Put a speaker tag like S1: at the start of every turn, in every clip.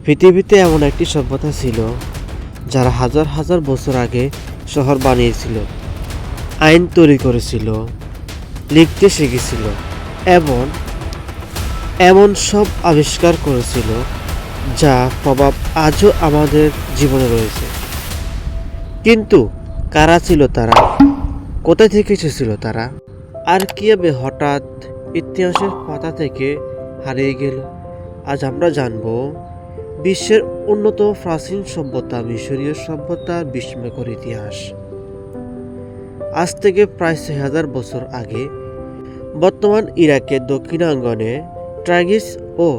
S1: পৃথিবীতে এমন একটি সভ্যতা ছিল যারা হাজার হাজার বছর আগে শহর বানিয়েছিল, আইন তৈরি করেছিল, লিখতে শিখেছিল এবং এমন সব আবিষ্কার করেছিল যা প্রভাব আজও আমাদের জীবনে রয়েছে। কিন্তু কারা ছিল তারা, কোথা থেকে এসেছিল তারা, আর কীভাবে হঠাৎ ইতিহাসের পাতা থেকে হারিয়ে গেল? আজ আমরা জানব বিশ্বের অন্যতম প্রাচীন সভ্যতা মিশরীয় সভ্যতার বিস্ময়কর ইতিহাস। আজ থেকে প্রায় ৬,০০০ বছর আগে বর্তমান ইরাকের দক্ষিণাঙ্গনে টাইগ্রিস ও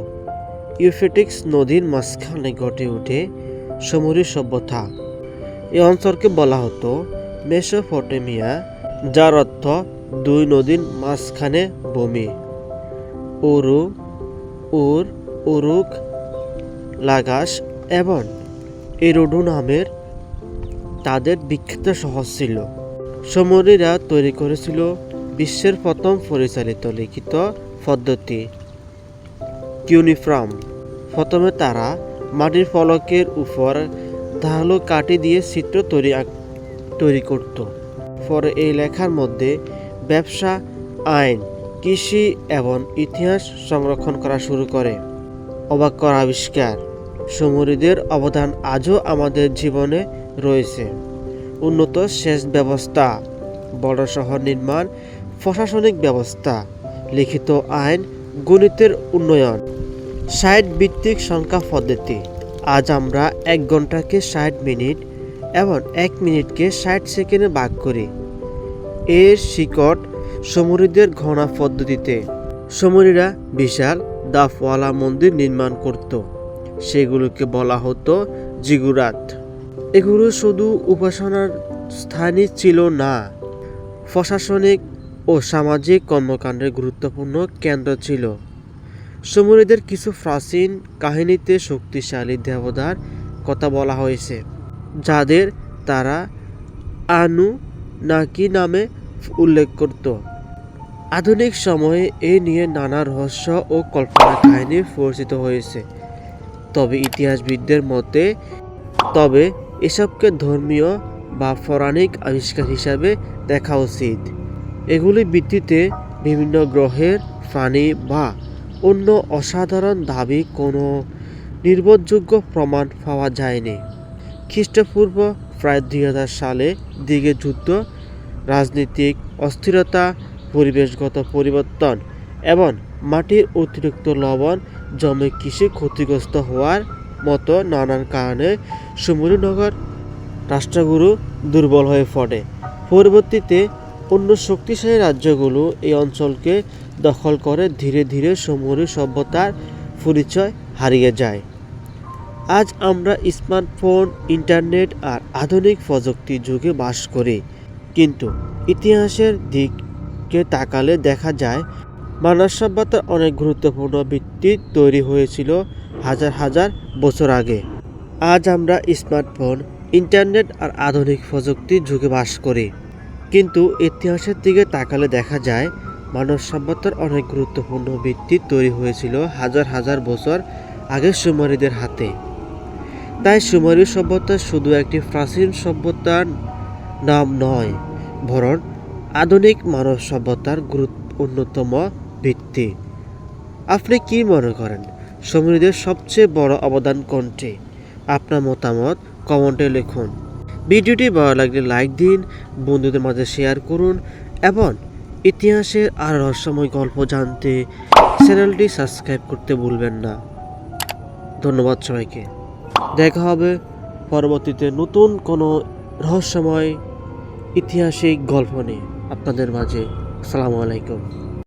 S1: ইউফ্রেটিস নদীর মাঝখানে গড়ে ওঠে সুমেরীয় সভ্যতা। এই অঞ্চলকে বলা হতো মেসোপটেমিয়া, যার অর্থ দুই নদীর মাঝখানে ভূমি। উরু, উর, উরুক, লাগাস এবং এরোডু নামের তাদের বিখ্যাত শহর ছিল। সুমেরীয়রা তৈরি করেছিল বিশ্বের প্রথম পরিচালিত লিখিত পদ্ধতি কিউনিফর্ম। প্রথমে তারা মাটির ফলকের উপর ধারালো কাঠি দিয়ে চিত্র তৈরি করত। পরে এই লেখার মধ্যে ব্যবসা, আইন, কৃষি এবং ইতিহাস সংরক্ষণ করা শুরু করে। অবাক করা আবিষ্কার! সুমেরীয়দের অবদান আজও আমাদের জীবনে রয়েছে। উন্নত সেচ ব্যবস্থা, বড় শহর নির্মাণ, প্রশাসনিক ব্যবস্থা, লিখিত আইন, গণিতের উন্নয়ন, ৬০ ভিত্তিক সংখ্যা পদ্ধতি। আজ আমরা ১ ঘন্টাকে ৬০ মিনিট এবং ১ মিনিটকে ৬০ সেকেন্ডে ভাগ করি। এর শিকড় সুমেরীয়দের গণনা পদ্ধতিতে। সুমেরীয়রা বিশাল ধাপওয়ালা মন্দির নির্মাণ করত, সেগুলোকে বলা হতো জিগুরাত। এগুলো শুধু উপাসনার স্থানই ছিল না, প্রশাসনিক ও সামাজিক কর্মকাণ্ডের গুরুত্বপূর্ণ কেন্দ্র ছিল। সুমেরীয়দের কিছু প্রাচীন কাহিনীতে শক্তিশালী দেবতার কথা বলা হয়েছে, যাদের তারা আনুন্নাকি নামে উল্লেখ করত। আধুনিক সময়ে এ নিয়ে নানা রহস্য ও কল্পনা কাহিনী প্ররচিত হয়েছে। তবে ইতিহাসবিদদের মতে এসবকে ধর্মীয় বা পৌরাণিক আবিষ্কার হিসাবে দেখা উচিত। এগুলির ভিত্তিতে বিভিন্ন গ্রহের প্রাণী বা অন্য অসাধারণ দাবি কোনো নির্ভরযোগ্য প্রমাণ পাওয়া যায়নি। খ্রিস্টপূর্ব প্রায় ২০০০ সালের দিকে যুদ্ধ, রাজনৈতিক অস্থিরতা, পরিবেশগত পরিবর্তন এবং মাটির অতিরিক্ত লবণ জমে কৃষি ক্ষতিগ্রস্ত হওয়ার মতো নানান কারণে সুমেরীয় নগর রাষ্ট্রগুলো দুর্বল হয়ে পড়ে। পরবর্তীতে অন্য শক্তিশালী রাজ্যগুলো এই অঞ্চলকে দখল করে ধীরে ধীরে সুমেরীয় সভ্যতার পরিচয় হারিয়ে যায়। আজ আমরা স্মার্টফোন, ইন্টারনেট আর আধুনিক প্রযুক্তির যুগে বাস করি, কিন্তু ইতিহাসের দিকে তাকালে দেখা যায় মানব সভ্যতার অনেক গুরুত্বপূর্ণ ভিত্তি তৈরি হয়েছিল হাজার হাজার বছর আগে। আজ আমরা স্মার্টফোন, ইন্টারনেট আর আধুনিক প্রযুক্তির যুগে বাস করি, কিন্তু ইতিহাসের দিকে তাকালে দেখা যায় মানব সভ্যতার অনেক গুরুত্বপূর্ণ ভিত্তি তৈরি হয়েছিল হাজার হাজার বছর আগে সুমেরীয়দের হাতে। তাই সুমেরীয় সভ্যতা শুধু একটি প্রাচীন সভ্যতার নাম নয়, বরং আধুনিক মানব সভ্যতার অন্যতম ভিত্তি। আপনি কি মনে করেন, সুমেরীয়দের সবচেয়ে বড় অবদান কোনটি? আপনার মতামত কমেন্টে লিখুন। ভিডিওটি ভালো লাগলে লাইক দিন, বন্ধুদের মাঝে শেয়ার করুন এবং ইতিহাসের আর রহস্যময় গল্প জানতে চ্যানেলটি সাবস্ক্রাইব করতে ভুলবেন না। ধন্যবাদ সবাইকে। দেখা হবে পরবর্তীতে নতুন কোনো রহস্যময় ঐতিহাসিক গল্প নিয়ে আপনাদের মাঝে। আসসালামু আলাইকুম।